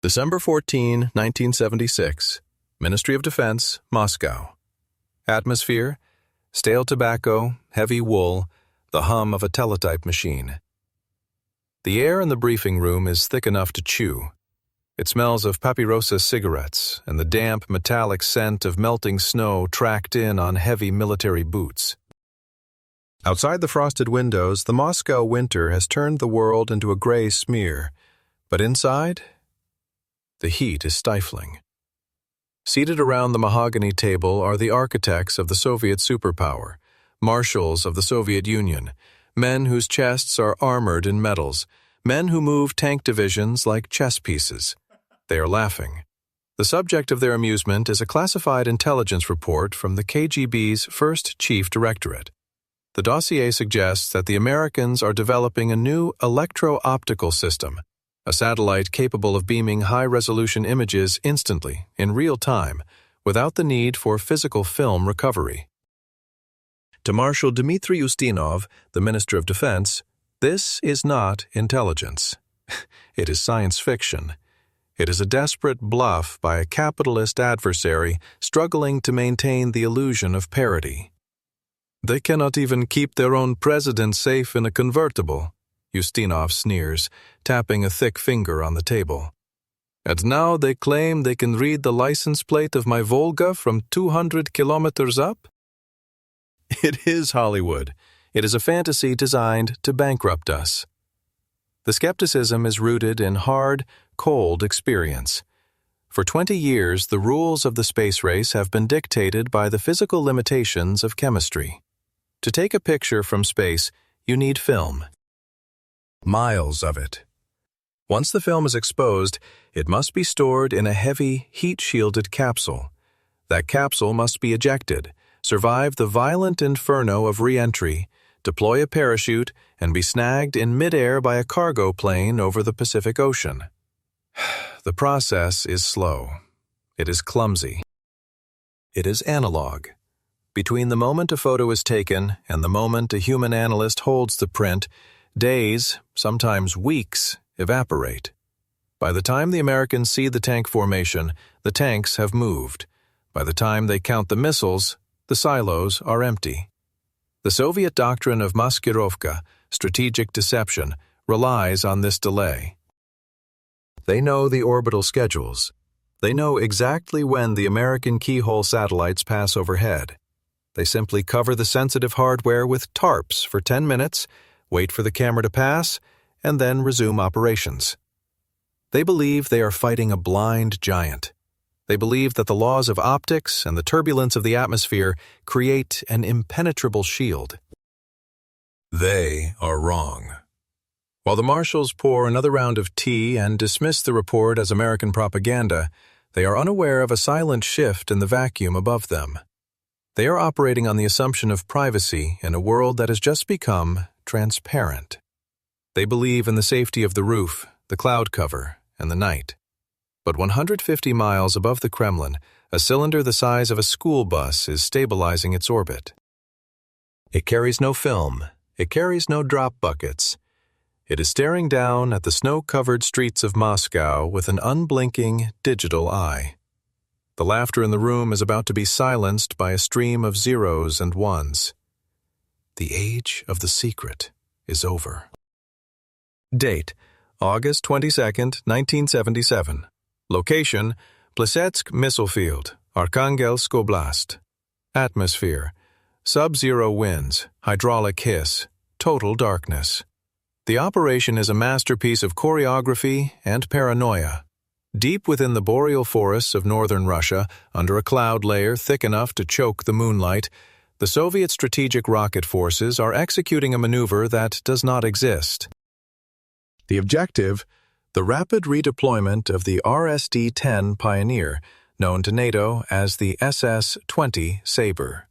December 14, 1976. Ministry of Defense, Moscow. Atmosphere: stale tobacco, heavy wool, the hum of a teletype machine. The air in the briefing room is thick enough to chew. It smells of papyrosa cigarettes and the damp, metallic scent of melting snow tracked in on heavy military boots. Outside the frosted windows, the Moscow winter has turned the world into a gray smear, but inside, the heat is stifling. Seated around the mahogany table are the architects of the Soviet superpower, Marshals of the Soviet Union, men whose chests are armored in metals, men who move tank divisions like chess pieces. They are laughing. The subject of their amusement is a classified intelligence report from the KGB's first chief directorate. The dossier suggests that the Americans are developing a new electro-optical system, a satellite capable of beaming high-resolution images instantly, in real time, without the need for physical film recovery. To Marshal Dmitry Ustinov, the Minister of Defense, this is not intelligence. It is science fiction. It is a desperate bluff by a capitalist adversary struggling to maintain the illusion of parity. They cannot even keep their own president safe in a convertible, Ustinov sneers, tapping a thick finger on the table. And now they claim they can read the license plate of my Volga from 200 kilometers up? It is Hollywood. It is a fantasy designed to bankrupt us. The skepticism is rooted in hard, cold experience. For 20 years, the rules of the space race have been dictated by the physical limitations of chemistry. To take a picture from space, you need film. Miles of it. Once the film is exposed, it must be stored in a heavy, heat-shielded capsule. That capsule must be ejected, survive the violent inferno of re-entry, deploy a parachute, and be snagged in mid-air by a cargo plane over the Pacific Ocean. The process is slow. It is clumsy. It is analog. Between the moment a photo is taken and the moment a human analyst holds the print, days, sometimes weeks, evaporate. By the time the Americans see the tank formation, the tanks have moved. By the time they count the missiles, the silos are empty. The Soviet doctrine of maskirovka, strategic deception, relies on this delay. They know the orbital schedules. They know exactly when the American keyhole satellites pass overhead. They simply cover the sensitive hardware with tarps for 10 minutes, wait for the camera to pass, and then resume operations. They believe they are fighting a blind giant. They believe that the laws of optics and the turbulence of the atmosphere create an impenetrable shield. They are wrong. While the Marshals pour another round of tea and dismiss the report as American propaganda, they are unaware of a silent shift in the vacuum above them. They are operating on the assumption of privacy in a world that has just become transparent. They believe in the safety of the roof, the cloud cover, and the night. But 150 miles above the Kremlin, a cylinder the size of a school bus is stabilizing its orbit. It carries no film. It carries no drop buckets. It is staring down at the snow-covered streets of Moscow with an unblinking digital eye. The laughter in the room is about to be silenced by a stream of zeros and ones. The age of the secret is over. Date: August 22, 1977. Location: Plesetsk Missile Field, Arkhangelsk Oblast. Atmosphere: sub-zero winds, hydraulic hiss, total darkness. The operation is a masterpiece of choreography and paranoia. Deep within the boreal forests of northern Russia, under a cloud layer thick enough to choke the moonlight, the Soviet strategic rocket forces are executing a maneuver that does not exist. The objective: the rapid redeployment of the RSD-10 Pioneer, known to NATO as the SS-20 Saber.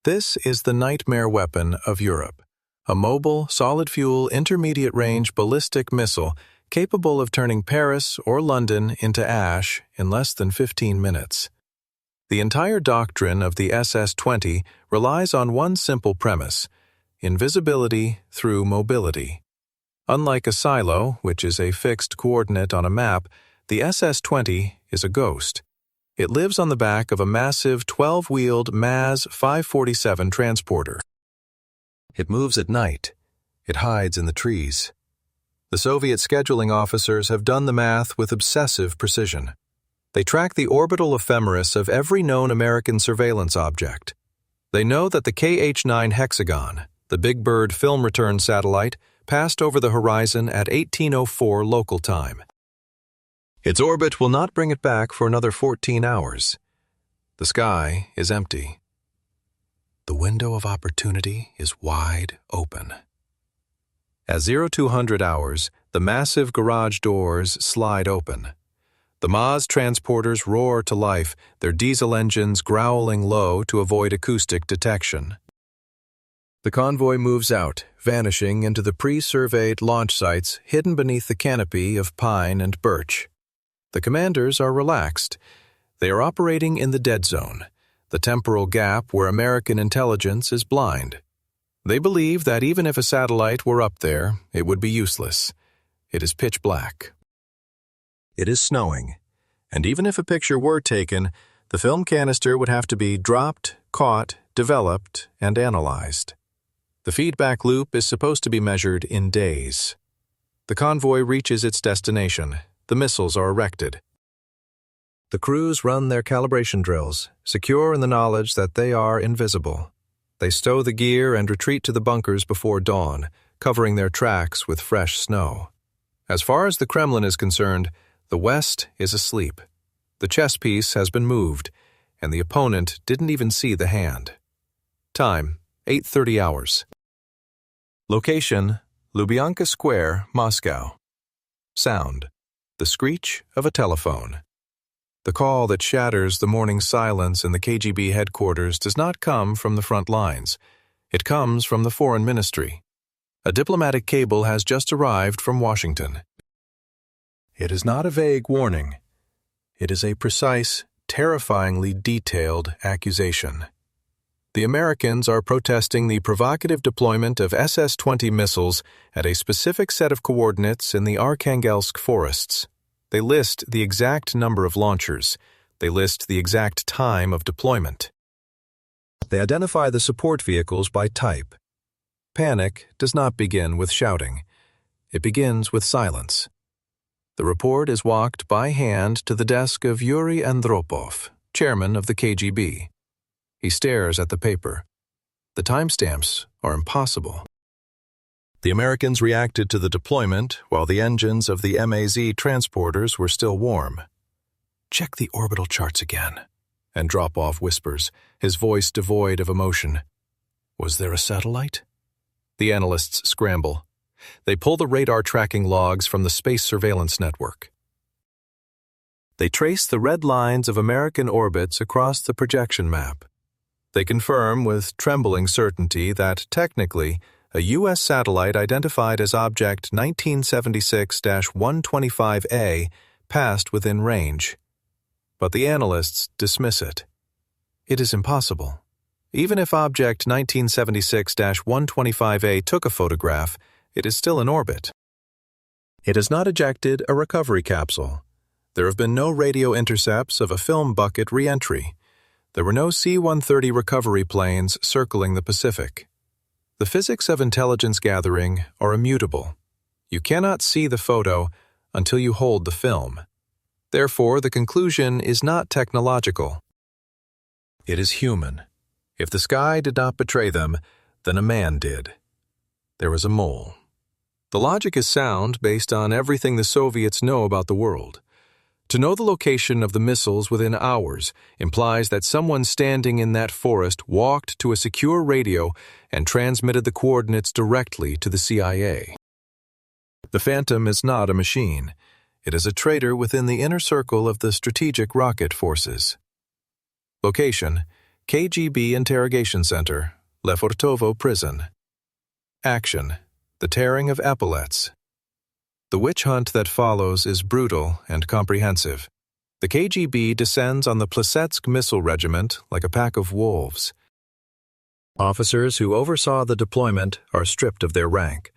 This is the nightmare weapon of Europe, a mobile, solid-fuel, intermediate-range ballistic missile capable of turning Paris or London into ash in less than 15 minutes. The entire doctrine of the SS-20 relies on one simple premise: invisibility through mobility. Unlike a silo, which is a fixed coordinate on a map, The SS-20 is a ghost. It lives on the back of a massive 12-wheeled MAZ 547 transporter. It moves at night. It hides in the trees. The Soviet scheduling officers have done the math with obsessive precision. They track the orbital ephemeris of every known American surveillance object. They know that the KH-9 Hexagon, the Big Bird film return satellite, passed over the horizon at 1804 local time. Its orbit will not bring it back for another 14 hours. The sky is empty. The window of opportunity is wide open. At 0200 hours, the massive garage doors slide open. The MAZ transporters roar to life, their diesel engines growling low to avoid acoustic detection. The convoy moves out, vanishing into the pre-surveyed launch sites hidden beneath the canopy of pine and birch. The commanders are relaxed. They are operating in the dead zone, the temporal gap where American intelligence is blind. They believe that even if a satellite were up there, it would be useless. It is pitch black. It is snowing, and even if a picture were taken, the film canister would have to be dropped, caught, developed, and analyzed. The feedback loop is supposed to be measured in days. The convoy reaches its destination. The missiles are erected. The crews run their calibration drills, secure in the knowledge that they are invisible. They stow the gear and retreat to the bunkers before dawn, covering their tracks with fresh snow. As far as the Kremlin is concerned, the West is asleep. The chess piece has been moved, and the opponent didn't even see the hand. Time, 8:30 hours. Location, Lubyanka Square, Moscow. Sound, the screech of a telephone. The call that shatters the morning silence in the KGB headquarters does not come from the front lines. It comes from the Foreign Ministry. A diplomatic cable has just arrived from Washington. It is not a vague warning. It is a precise, terrifyingly detailed accusation. The Americans are protesting the provocative deployment of SS-20 missiles at a specific set of coordinates in the Arkhangelsk forests. They list the exact number of launchers. They list the exact time of deployment. They identify the support vehicles by type. Panic does not begin with shouting. It begins with silence. The report is walked by hand to the desk of Yuri Andropov, chairman of the KGB. He stares at the paper. The timestamps are impossible. The Americans reacted to the deployment while the engines of the MAZ transporters were still warm. Check the orbital charts again. Andropov whispers, his voice devoid of emotion. Was there a satellite? The analysts scramble. They pull the radar tracking logs from the space surveillance network. They trace the red lines of American orbits across the projection map. They confirm with trembling certainty that, technically, a U.S. satellite identified as Object 1976-125A passed within range. But the analysts dismiss it. It is impossible. Even if Object 1976-125A took a photograph, it is still in orbit. It has not ejected a recovery capsule. There have been no radio intercepts of a film bucket re-entry. There were no C-130 recovery planes circling the Pacific. The physics of intelligence gathering are immutable. You cannot see the photo until you hold the film. Therefore, the conclusion is not technological. It is human. If the sky did not betray them, then a man did. There was a mole. The logic is sound based on everything the Soviets know about the world. To know the location of the missiles within hours implies that someone standing in that forest walked to a secure radio and transmitted the coordinates directly to the CIA. The Phantom is not a machine. It is a traitor within the inner circle of the strategic rocket forces. Location: KGB Interrogation Center, Lefortovo Prison. Action: the tearing of epaulets. The witch hunt that follows is brutal and comprehensive. The KGB descends on the Plesetsk Missile Regiment like a pack of wolves. Officers who oversaw the deployment are stripped of their rank.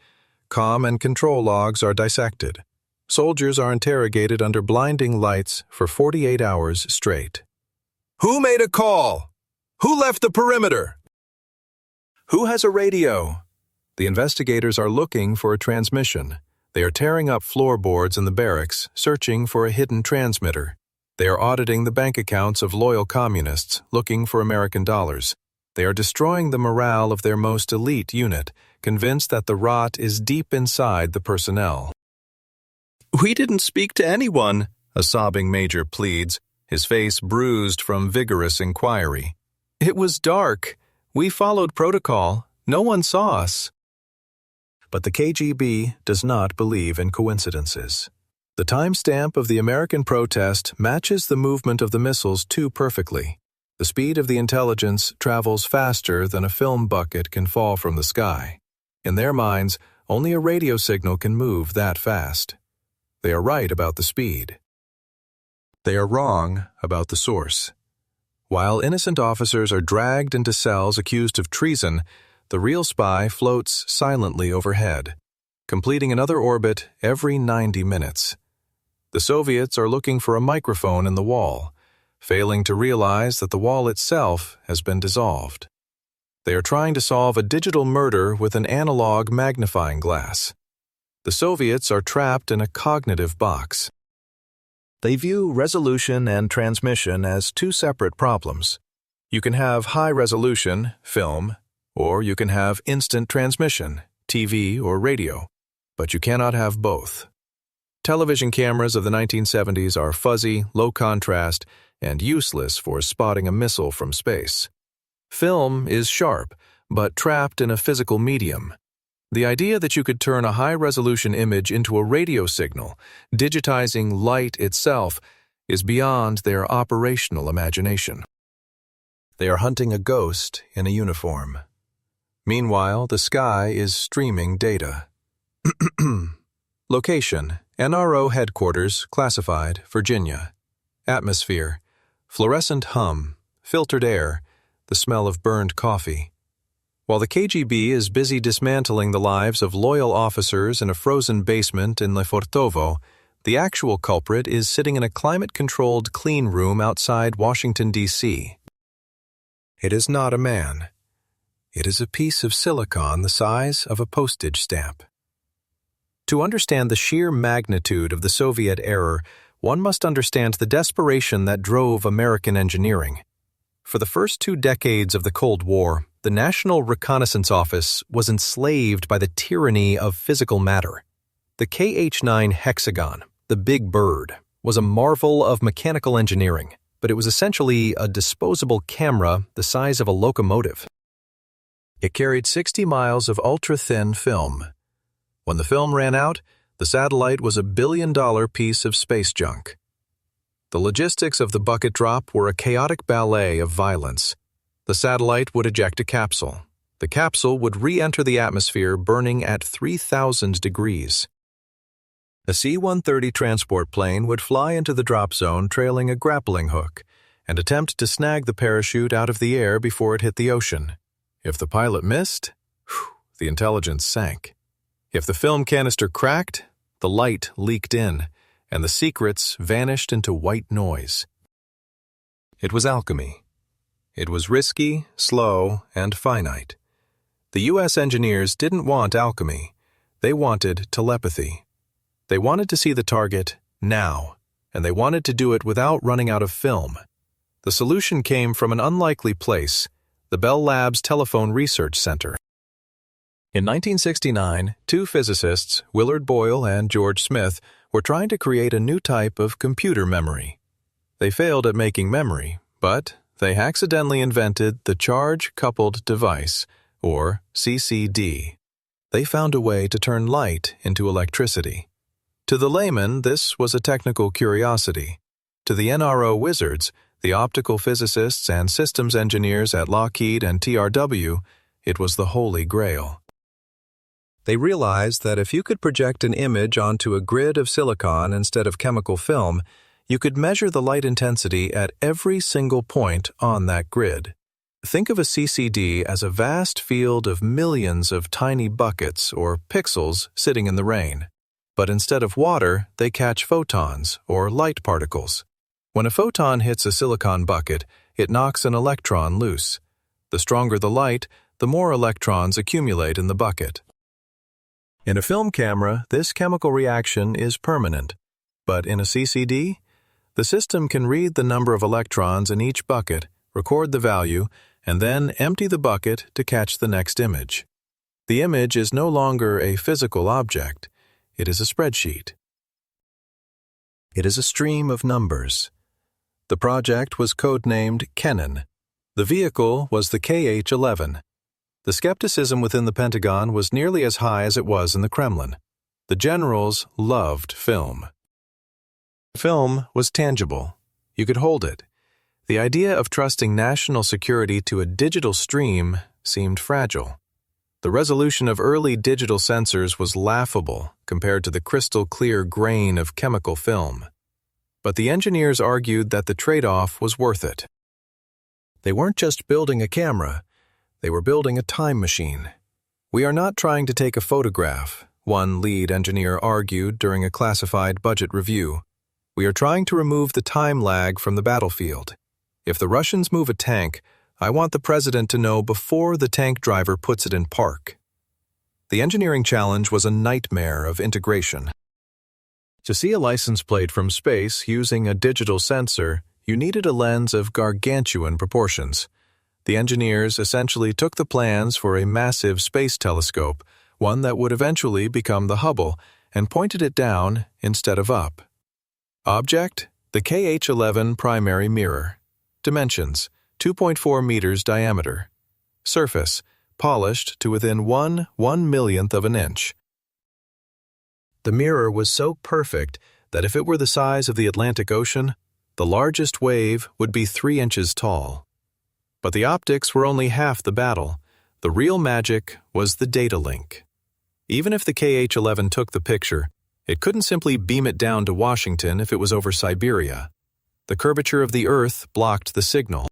Comm and control logs are dissected. Soldiers are interrogated under blinding lights for 48 hours straight. Who made a call? Who left the perimeter? Who has a radio? The investigators are looking for a transmission. They are tearing up floorboards in the barracks, searching for a hidden transmitter. They are auditing the bank accounts of loyal communists, looking for American dollars. They are destroying the morale of their most elite unit, convinced that the rot is deep inside the personnel. We didn't speak to anyone, a sobbing major pleads, his face bruised from vigorous inquiry. It was dark. We followed protocol. No one saw us. But the KGB does not believe in coincidences. The timestamp of the American protest matches the movement of the missiles too perfectly. The speed of the intelligence travels faster than a film bucket can fall from the sky. In their minds, only a radio signal can move that fast. They are right about the speed. They are wrong about the source. While innocent officers are dragged into cells accused of treason, the real spy floats silently overhead, completing another orbit every 90 minutes. The Soviets are looking for a microphone in the wall, failing to realize that the wall itself has been dissolved. They are trying to solve a digital murder with an analog magnifying glass. The Soviets are trapped in a cognitive box. They view resolution and transmission as two separate problems. You can have high-resolution, film, or you can have instant transmission, TV or radio, but you cannot have both. Television cameras of the 1970s are fuzzy, low contrast, and useless for spotting a missile from space. Film is sharp, but trapped in a physical medium. The idea that you could turn a high-resolution image into a radio signal, digitizing light itself, is beyond their operational imagination. They are hunting a ghost in a uniform. Meanwhile, the sky is streaming data. Location: NRO Headquarters, Classified, Virginia. Atmosphere: fluorescent hum, filtered air, the smell of burned coffee. While the KGB is busy dismantling the lives of loyal officers in a frozen basement in Lefortovo, the actual culprit is sitting in a climate-controlled clean room outside Washington, D.C. It is not a man. It is a piece of silicon the size of a postage stamp. To understand the sheer magnitude of the Soviet error, one must understand the desperation that drove American engineering. For the first 2 decades of the Cold War, the National Reconnaissance Office was enslaved by the tyranny of physical matter. The KH-9 hexagon, the Big Bird, was a marvel of mechanical engineering, but it was essentially a disposable camera the size of a locomotive. It carried 60 miles of ultra-thin film. When the film ran out, the satellite was a billion-dollar piece of space junk. The logistics of the bucket drop were a chaotic ballet of violence. The satellite would eject a capsule. The capsule would re-enter the atmosphere burning at 3,000 degrees. A C-130 transport plane would fly into the drop zone trailing a grappling hook and attempt to snag the parachute out of the air before it hit the ocean. If the pilot missed, the intelligence sank. If the film canister cracked, the light leaked in, and the secrets vanished into white noise. It was alchemy. It was risky, slow, and finite. The U.S. engineers didn't want alchemy. They wanted telepathy. They wanted to see the target now, and they wanted to do it without running out of film. The solution came from an unlikely place, the Bell Labs Telephone Research Center. In 1969, 2 physicists, Willard Boyle and George Smith, were trying to create a new type of computer memory. They failed at making memory, but they accidentally invented the Charge-Coupled Device, or CCD. They found a way to turn light into electricity. To the layman, this was a technical curiosity. To the NRO wizards, the optical physicists and systems engineers at Lockheed and TRW, it was the Holy Grail. They realized that if you could project an image onto a grid of silicon instead of chemical film, you could measure the light intensity at every single point on that grid. Think of a CCD as a vast field of millions of tiny buckets or pixels sitting in the rain. but instead of water, they catch photons, or light particles. When a photon hits a silicon bucket, it knocks an electron loose. The stronger the light, the more electrons accumulate in the bucket. In a film camera, this chemical reaction is permanent, but in a CCD, the system can read the number of electrons in each bucket, record the value, and then empty the bucket to catch the next image. The image is no longer a physical object. It is a spreadsheet. It is a stream of numbers. The project was codenamed KENNEN. The vehicle was the KH-11. The skepticism within the Pentagon was nearly as high as it was in the Kremlin. The generals loved film. Film was tangible. You could hold it. The idea of trusting national security to a digital stream seemed fragile. The resolution of early digital sensors was laughable compared to the crystal-clear grain of chemical film. But the engineers argued that the trade-off was worth it. They weren't just building a camera, they were building a time machine. "We are not trying to take a photograph," one lead engineer argued during a classified budget review. "We are trying to remove the time lag from the battlefield. If the Russians move a tank, I want the president to know before the tank driver puts it in park." The engineering challenge was a nightmare of integration. To see a license plate from space using a digital sensor, you needed a lens of gargantuan proportions. The engineers essentially took the plans for a massive space telescope, one that would eventually become the Hubble, and pointed it down instead of up. Object: the KH-11 primary mirror. Dimensions: 2.4 meters diameter. Surface: polished to within 1/1,000,000th of an inch. The mirror was so perfect that if it were the size of the Atlantic Ocean, the largest wave would be 3 inches tall. But the optics were only half the battle. The real magic was the data link. Even if the KH-11 took the picture, it couldn't simply beam it down to Washington if it was over Siberia. The curvature of the Earth blocked the signal.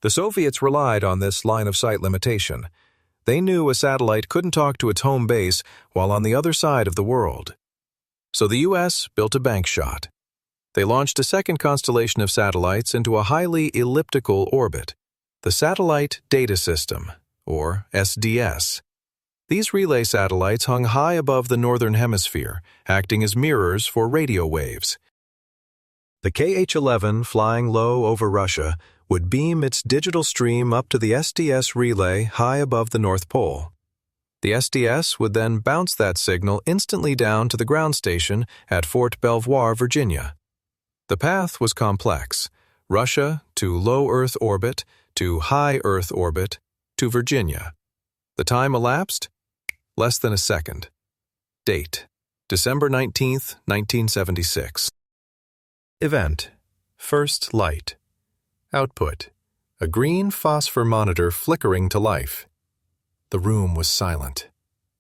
The Soviets relied on this line-of-sight limitation. They knew a satellite couldn't talk to its home base while on the other side of the world. So the U.S. built a bank shot. They launched a second constellation of satellites into a highly elliptical orbit, the Satellite Data System, or SDS. These relay satellites hung high above the northern hemisphere, acting as mirrors for radio waves. The KH-11, flying low over Russia, would beam its digital stream up to the SDS relay high above the North Pole. The SDS would then bounce that signal instantly down to the ground station at Fort Belvoir, Virginia. The path was complex: Russia to low Earth orbit, to high Earth orbit, to Virginia. The time elapsed? Less than a second. Date: December 19th, 1976. Event: First light. Output: a green phosphor monitor flickering to life. The room was silent.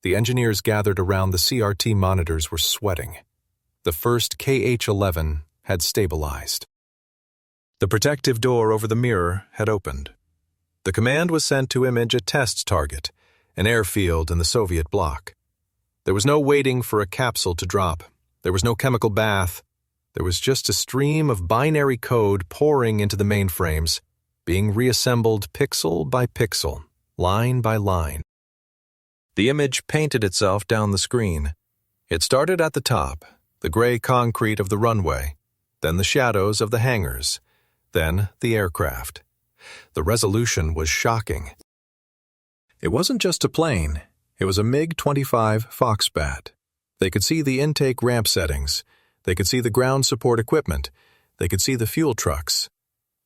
The engineers gathered around the CRT monitors were sweating. The first KH-11 had stabilized. The protective door over the mirror had opened. The command was sent to image a test target, an airfield in the Soviet bloc. There was no waiting for a capsule to drop. There was no chemical bath. There was just a stream of binary code pouring into the mainframes, being reassembled pixel by pixel, line by line. The image painted itself down the screen. It started at the top, the gray concrete of the runway, then the shadows of the hangars, then the aircraft. The resolution was shocking. It wasn't just a plane. It was a MiG-25 Foxbat. They could see the intake ramp settings. They could see the ground support equipment. They could see the fuel trucks.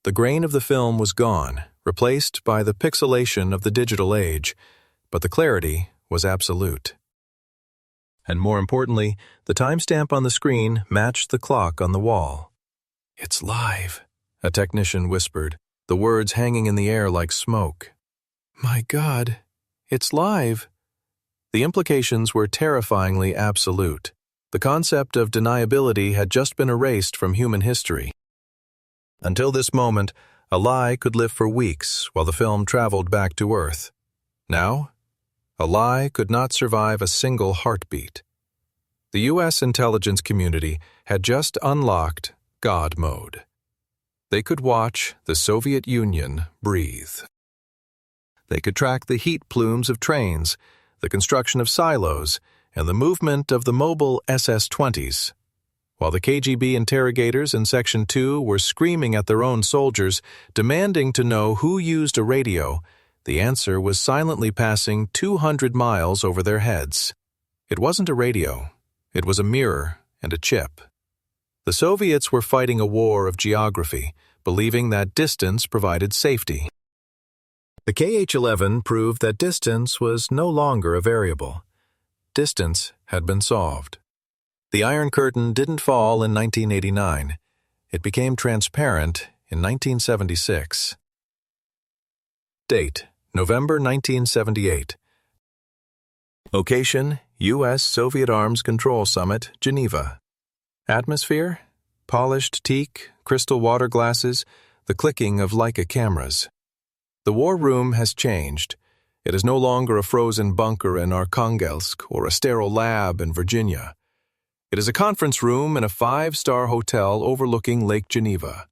The grain of the film was gone, replaced by the pixelation of the digital age, but the clarity was absolute. And more importantly, the timestamp on the screen matched the clock on the wall. "It's live," a technician whispered, the words hanging in the air like smoke. "My God, it's live." The implications were terrifyingly absolute. The concept of deniability had just been erased from human history. Until this moment, a lie could live for weeks while the film traveled back to Earth. Now, a lie could not survive a single heartbeat. The U.S. intelligence community had just unlocked God mode. They could watch the Soviet Union breathe. They could track the heat plumes of trains, the construction of silos, and the movement of the mobile SS-20s. While the KGB interrogators in Section 2 were screaming at their own soldiers, demanding to know who used a radio, the answer was silently passing 200 miles over their heads. It wasn't a radio. It was a mirror and a chip. The Soviets were fighting a war of geography, believing that distance provided safety. The KH-11 proved that distance was no longer a variable. Distance had been solved. The Iron Curtain didn't fall in 1989. It became transparent in 1976. Date: November 1978. Location: U.S.-Soviet Arms Control Summit, Geneva. Atmosphere: polished teak, crystal water glasses, the clicking of Leica cameras. The war room has changed. It is no longer a frozen bunker in Arkhangelsk or a sterile lab in Virginia. It is a conference room in a 5-star hotel overlooking Lake Geneva.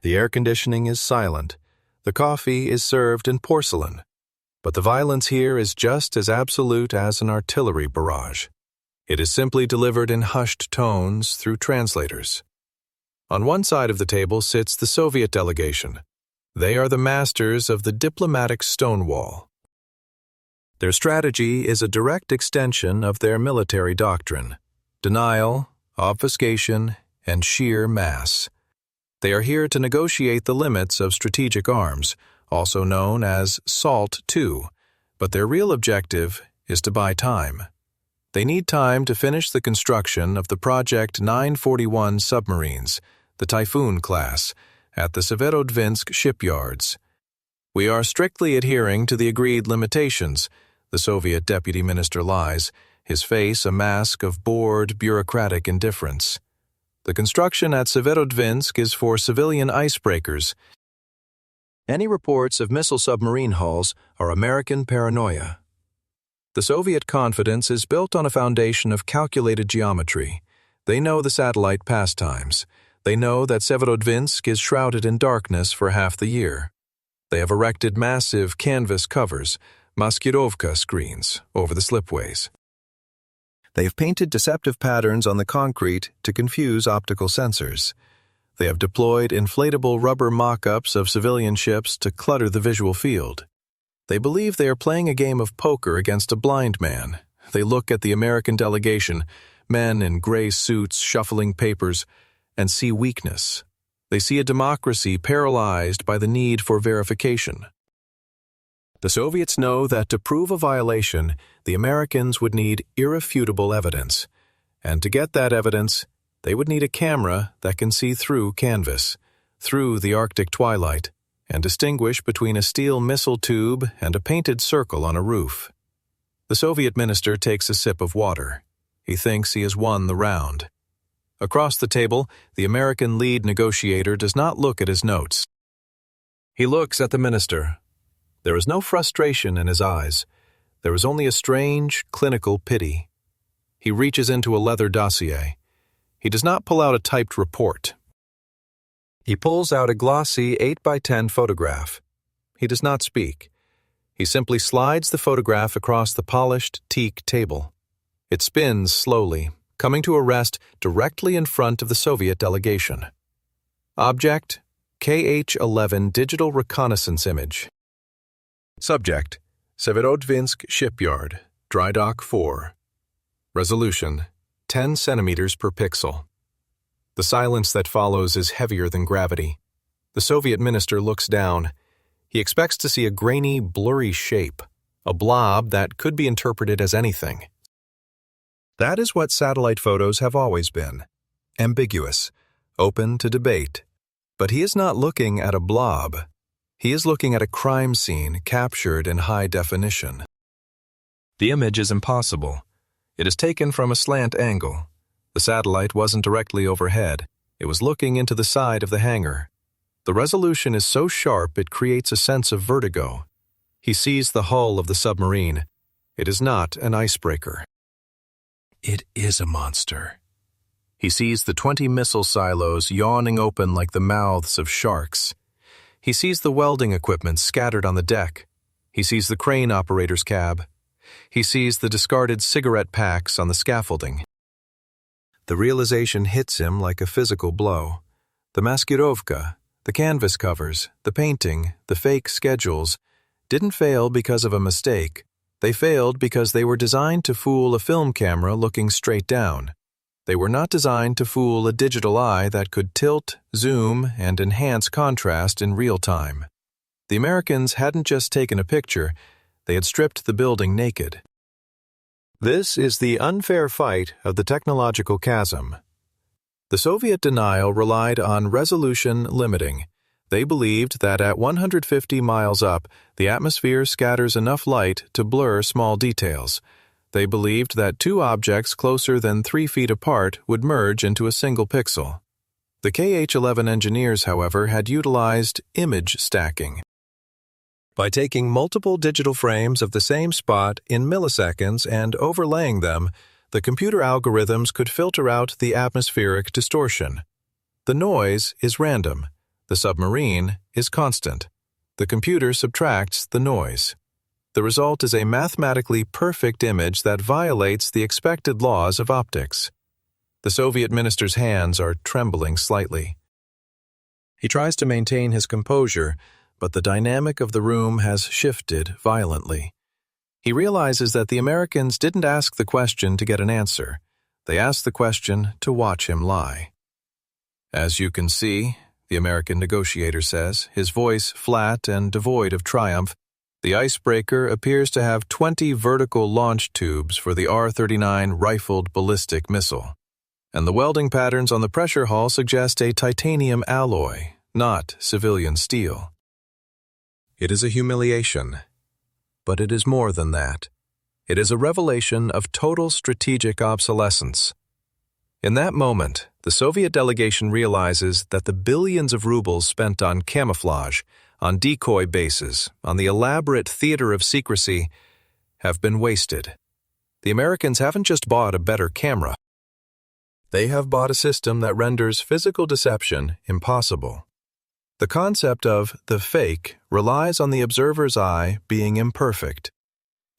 The air conditioning is silent. The coffee is served in porcelain. But the violence here is just as absolute as an artillery barrage. It is simply delivered in hushed tones through translators. On one side of the table sits the Soviet delegation. They are the masters of the diplomatic stonewall. Their strategy is a direct extension of their military doctrine: denial, obfuscation, and sheer mass. They are here to negotiate the limits of strategic arms, also known as SALT II, but their real objective is to buy time. They need time to finish the construction of the Project 941 submarines, the Typhoon class, at the Severodvinsk shipyards. We are strictly adhering to the agreed limitations, the Soviet deputy minister lies, his face a mask of bored, bureaucratic indifference. The construction at Severodvinsk is for civilian icebreakers. Any reports of missile submarine hulls are American paranoia. The Soviet confidence is built on a foundation of calculated geometry. They know the satellite pastimes. They know that Severodvinsk is shrouded in darkness for half the year. They have erected massive canvas covers, maskirovka screens, over the slipways. They have painted deceptive patterns on the concrete to confuse optical sensors. They have deployed inflatable rubber mock-ups of civilian ships to clutter the visual field. They believe they are playing a game of poker against a blind man. They look at the American delegation, men in gray suits shuffling papers, and see weakness. They see a democracy paralyzed by the need for verification. The Soviets know that to prove a violation, the Americans would need irrefutable evidence. And to get that evidence, they would need a camera that can see through canvas, through the Arctic twilight, and distinguish between a steel missile tube and a painted circle on a roof. The Soviet minister takes a sip of water. He thinks he has won the round. Across the table, the American lead negotiator does not look at his notes. He looks at the minister. There is no frustration in his eyes. There is only a strange, clinical pity. He reaches into a leather dossier. He does not pull out a typed report. He pulls out a glossy 8x10 photograph. He does not speak. He simply slides the photograph across the polished teak table. It spins slowly, coming to a rest directly in front of the Soviet delegation. Object: KH-11 digital reconnaissance image. Subject: Severodvinsk Shipyard, Dry Dock 4. Resolution: 10 centimeters per pixel. The silence that follows is heavier than gravity. The Soviet minister looks down. He expects to see a grainy, blurry shape, a blob that could be interpreted as anything. That is what satellite photos have always been: ambiguous, open to debate. But he is not looking at a blob. He is looking at a crime scene captured in high definition. The image is impossible. It is taken from a slant angle. The satellite wasn't directly overhead. It was looking into the side of the hangar. The resolution is so sharp it creates a sense of vertigo. He sees the hull of the submarine. It is not an icebreaker. It is a monster. He sees the 20 missile silos yawning open like the mouths of sharks. He sees the welding equipment scattered on the deck. He sees the crane operator's cab. He sees the discarded cigarette packs on the scaffolding. The realization hits him like a physical blow. The maskirovka, the canvas covers, the painting, the fake schedules, didn't fail because of a mistake. They failed because they were designed to fool a film camera looking straight down. They were not designed to fool a digital eye that could tilt, zoom, and enhance contrast in real time. The Americans hadn't just taken a picture, they had stripped the building naked. This is the unfair fight of the technological chasm. The Soviet denial relied on resolution limiting. They believed that at 150 miles up, the atmosphere scatters enough light to blur small details. They believed that two objects closer than 3 feet apart would merge into a single pixel. The KH-11 engineers, however, had utilized image stacking. By taking multiple digital frames of the same spot in milliseconds and overlaying them, the computer algorithms could filter out the atmospheric distortion. The noise is random. The submarine is constant. The computer subtracts the noise. The result is a mathematically perfect image that violates the expected laws of optics. The Soviet minister's hands are trembling slightly. He tries to maintain his composure, but the dynamic of the room has shifted violently. He realizes that the Americans didn't ask the question to get an answer. They asked the question to watch him lie. "As you can see," the American negotiator says, his voice flat and devoid of triumph, "the icebreaker appears to have 20 vertical launch tubes for the R-39 rifled ballistic missile. And the welding patterns on the pressure hull suggest a titanium alloy, not civilian steel." It is a humiliation. But it is more than that. It is a revelation of total strategic obsolescence. In that moment, the Soviet delegation realizes that the billions of rubles spent on camouflage, on decoy bases, on the elaborate theater of secrecy, have been wasted. The Americans haven't just bought a better camera. They have bought a system that renders physical deception impossible. The concept of the fake relies on the observer's eye being imperfect.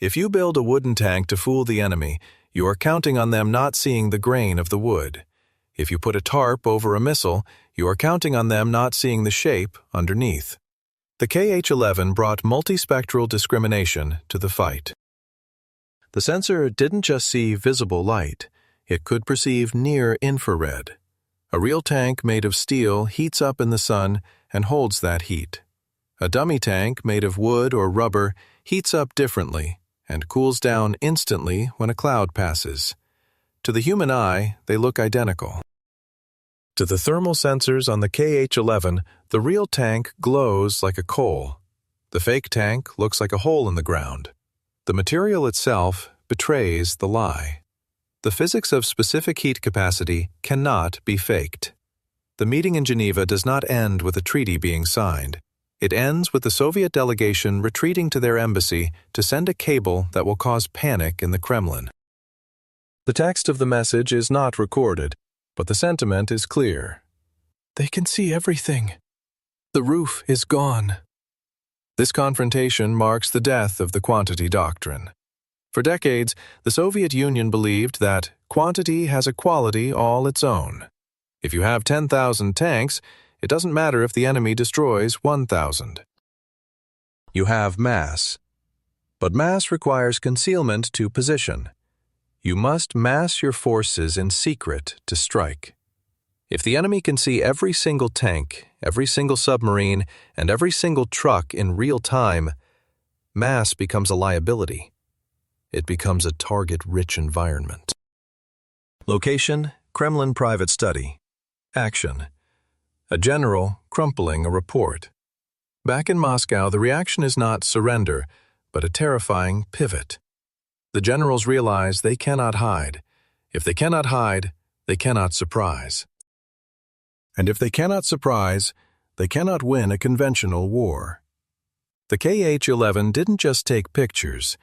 If you build a wooden tank to fool the enemy, you are counting on them not seeing the grain of the wood. If you put a tarp over a missile, you are counting on them not seeing the shape underneath. The KH-11 brought multispectral discrimination to the fight. The sensor didn't just see visible light, it could perceive near-infrared. A real tank made of steel heats up in the sun and holds that heat. A dummy tank made of wood or rubber heats up differently and cools down instantly when a cloud passes. To the human eye, they look identical. To the thermal sensors on the KH-11, the real tank glows like a coal. The fake tank looks like a hole in the ground. The material itself betrays the lie. The physics of specific heat capacity cannot be faked. The meeting in Geneva does not end with a treaty being signed. It ends with the Soviet delegation retreating to their embassy to send a cable that will cause panic in the Kremlin. The text of the message is not recorded, but the sentiment is clear. They can see everything. The roof is gone. This confrontation marks the death of the quantity doctrine. For decades, the Soviet Union believed that quantity has a quality all its own. If you have 10,000 tanks, it doesn't matter if the enemy destroys 1,000. You have mass. But mass requires concealment to position. You must mass your forces in secret to strike. If the enemy can see every single tank, every single submarine, and every single truck in real time, mass becomes a liability. It becomes a target-rich environment. Location: Kremlin private study. Action: a general crumpling a report. Back in Moscow, the reaction is not surrender, but a terrifying pivot. The generals realize they cannot hide. If they cannot hide, they cannot surprise. And if they cannot surprise, they cannot win a conventional war. The KH-11 didn't just take pictures.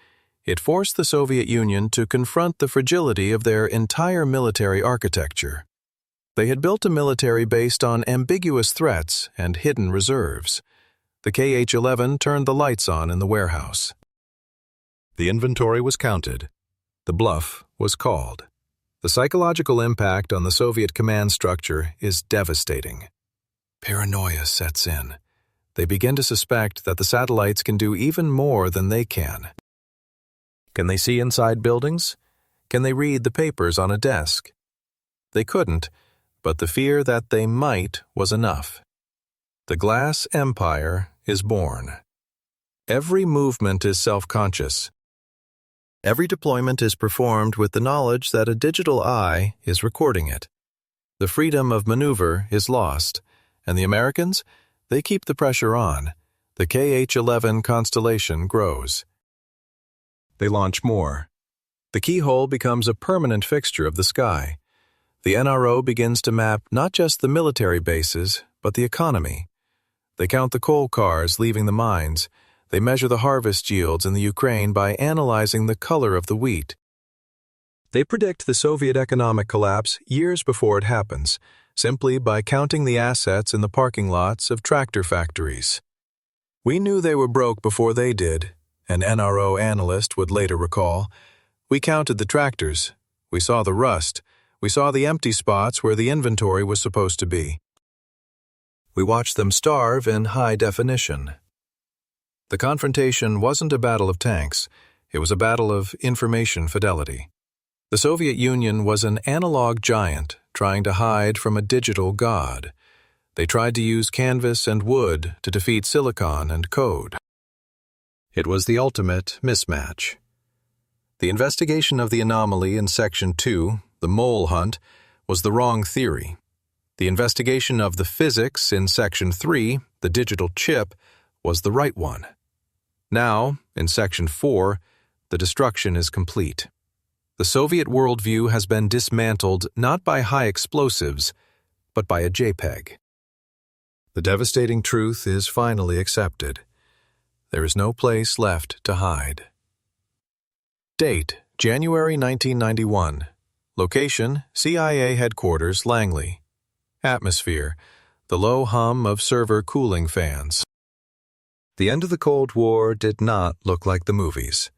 It forced the Soviet Union to confront the fragility of their entire military architecture. They had built a military based on ambiguous threats and hidden reserves. The KH-11 turned the lights on in the warehouse. The inventory was counted. The bluff was called. The psychological impact on the Soviet command structure is devastating. Paranoia sets in. They begin to suspect that the satellites can do even more than they can. Can they see inside buildings? Can they read the papers on a desk? They couldn't, but the fear that they might was enough. The glass empire is born. Every movement is self-conscious. Every deployment is performed with the knowledge that a digital eye is recording it. The freedom of maneuver is lost, and the Americans, they keep the pressure on. The KH-11 constellation grows. They launch more. The keyhole becomes a permanent fixture of the sky. The NRO begins to map not just the military bases, but the economy. They count the coal cars leaving the mines. They measure the harvest yields in the Ukraine by analyzing the color of the wheat. They predict the Soviet economic collapse years before it happens, simply by counting the assets in the parking lots of tractor factories. We knew they were broke before they did, an NRO analyst would later recall. We counted the tractors. We saw the rust. We saw the empty spots where the inventory was supposed to be. We watched them starve in high definition. The confrontation wasn't a battle of tanks. It was a battle of information fidelity. The Soviet Union was an analog giant trying to hide from a digital god. They tried to use canvas and wood to defeat silicon and code. It was the ultimate mismatch. The investigation of the anomaly in Section 2, the mole hunt, was the wrong theory. The investigation of the physics in Section 3, the digital chip, was the right one. Now, in Section 4, the destruction is complete. The Soviet worldview has been dismantled not by high explosives, but by a JPEG. The devastating truth is finally accepted. There is no place left to hide. Date: January 1991. Location: CIA Headquarters, Langley. Atmosphere: the low hum of server cooling fans. The end of the Cold War did not look like the movies.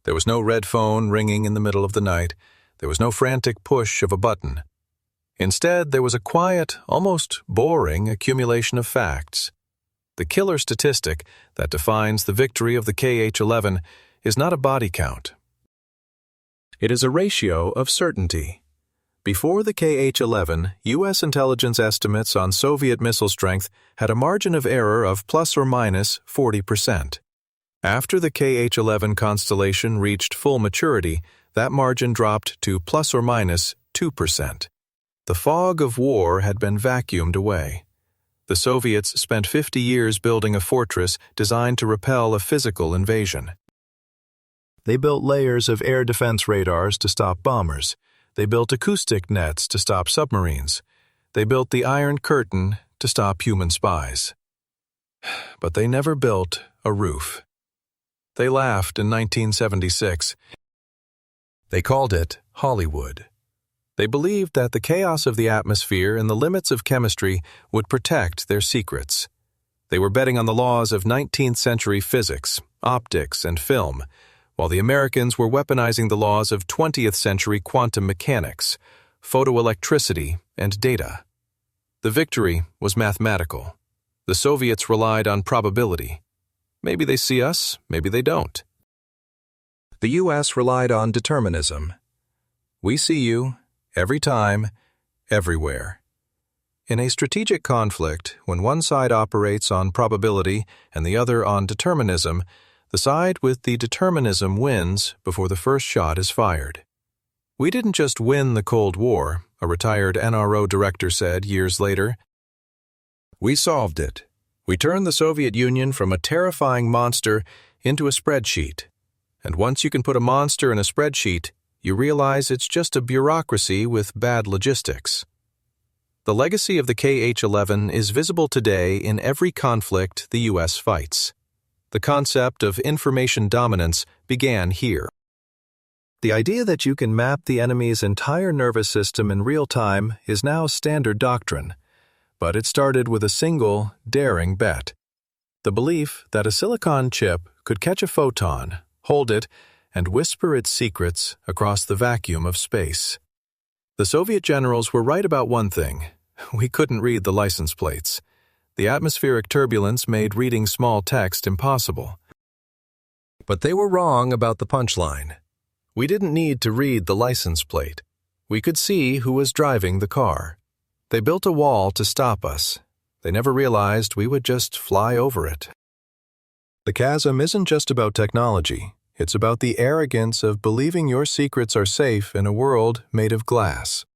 There was no red phone ringing in the middle of the night. There was no frantic push of a button. Instead, there was a quiet, almost boring accumulation of facts. The killer statistic that defines the victory of the KH-11 is not a body count. It is a ratio of certainty. Before the KH-11, U.S. intelligence estimates on Soviet missile strength had a margin of error of plus or minus 40%. After the KH-11 constellation reached full maturity, that margin dropped to plus or minus 2%. The fog of war had been vacuumed away. The Soviets spent 50 years building a fortress designed to repel a physical invasion. They built layers of air defense radars to stop bombers. They built acoustic nets to stop submarines. They built the Iron Curtain to stop human spies. But they never built a roof. They laughed in 1976. They called it Hollywood. They believed that the chaos of the atmosphere and the limits of chemistry would protect their secrets. They were betting on the laws of 19th century physics, optics, and film, while the Americans were weaponizing the laws of 20th century quantum mechanics, photoelectricity, and data. The victory was mathematical. The Soviets relied on probability. Maybe they see us, maybe they don't. The U.S. relied on determinism. We see you, every time, everywhere. In a strategic conflict, when one side operates on probability and the other on determinism, the side with the determinism wins before the first shot is fired. We didn't just win the Cold War, a retired NRO director said years later. We solved it. We turned the Soviet Union from a terrifying monster into a spreadsheet. And once you can put a monster in a spreadsheet, you realize it's just a bureaucracy with bad logistics. The legacy of the KH-11 is visible today in every conflict the U.S. fights. The concept of information dominance began here. The idea that you can map the enemy's entire nervous system in real time is now standard doctrine, but it started with a single, daring bet. The belief that a silicon chip could catch a photon, hold it, and whisper its secrets across the vacuum of space. The Soviet generals were right about one thing. We couldn't read the license plates. The atmospheric turbulence made reading small text impossible. But they were wrong about the punchline. We didn't need to read the license plate. We could see who was driving the car. They built a wall to stop us. They never realized we would just fly over it. The chasm isn't just about technology. It's about the arrogance of believing your secrets are safe in a world made of glass.